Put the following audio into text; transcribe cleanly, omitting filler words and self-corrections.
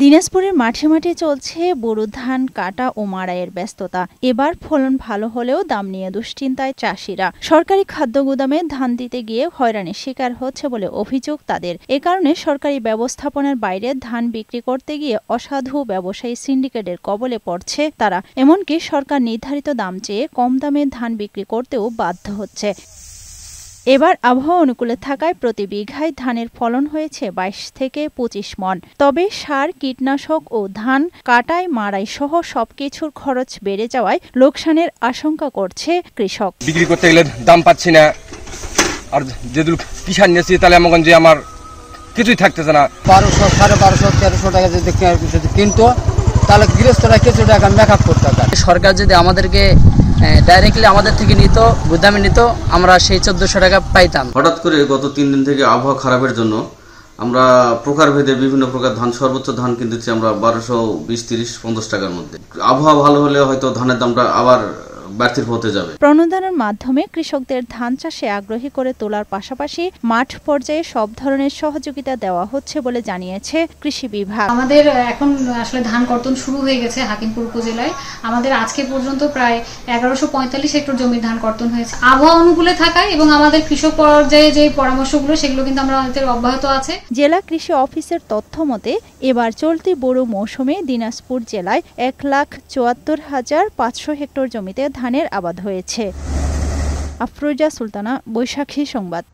দিনাজপুরের মাঠে মাঠে চলছে বোরো ধান কাটা ও মাড়াইয়ের ব্যস্ততা। এবার ফলন ভালো হলেও দাম নিয়ে দুশ্চিন্তায় চাষিরা। সরকারি খাদ্য গুদামে ধান দিতে গিয়ে হয়রানির শিকার হচ্ছে বলে অভিযোগ তাদের। এ কারণে সরকারি ব্যবস্থাপনার বাইরে ধান বিক্রি করতে গিয়ে অসাধু ব্যবসায়ী সিন্ডিকেটের কবলে পড়ছে তারা। এমনকি সরকার নির্ধারিত দাম চেয়ে কম দামে ধান বিক্রি করতেও বাধ্য হচ্ছে। এবার আবহাওয়া অনুকূলে থাকায় প্রতি বিঘায় ধানের ফলন হয়েছে ২২ থেকে ২৫ মণ। তবে সার, কীটনাশক ও ধান কাটাই মাড়াই সহ সবকিছুর খরচ বেড়ে যাওয়ায় লোকসানের আশঙ্কা করছে কৃষক। বিক্রি করতে গেলে দাম পাচ্ছি না, আর যেদুল কিষান নিয়েছি তাহলে আমার কিছুই থাকতেছে না। ১২০০, ১২৫০, ১৩০০ টাকা যদি কিনতো তাহলে গৃহস্থরা কিছু টাকা মেকআপ করতে পারে। সরকার যদি আমাদেরকে ডাইরেক্টলি আমাদের থেকে নিত, গুদামে নিত, আমরা সেই ১৪০০ টাকা পাইতাম। হঠাৎ করে গত ৩ দিন থেকে আবহাওয়া খারাপের জন্য আমরা প্রকারভেদে বিভিন্ন প্রকার ধান, সর্বোচ্চ ধান কিনতেছি আমরা ১২২০, ৩০, ৫০ টাকার মধ্যে। আবহাওয়া ভালো হলে হয়তো ধানের দামটা আবার বাড়তির পথে যাবে। প্রণোদনার মাধ্যমে কৃষকদের ধান চাষে আগ্রহী করে তোলার পাশাপাশি মাঠ পর্যায়ে সব ধরনের সহযোগিতা দেওয়া হচ্ছে বলে জানিয়েছে কৃষি বিভাগ। আমাদের এখন আসলে ধান কর্তন শুরু হয়ে গেছে হাকিমপুর উপজেলায়। আমাদের আজকে পর্যন্ত প্রায় ১১৪৫ হেক্টর জমির ধান কর্তন হয়েছে। আবহাওয়া অনুকূলে থাকায় এবং আমাদের কৃষক পর্যায়ে যে পরামর্শগুলো সেগুলো কিন্তু আমাদের অব্যাহত আছে। জেলা কৃষি অফিসের তথ্য মতে এবার চলতি বোরো মৌসুমে দিনাজপুর জেলায় ১,৭৪,৫০০ হেক্টর জমিতে ধানের আবাদ হয়েছে। আফরোজা সুলতানা, বৈশাখী সংবাদ।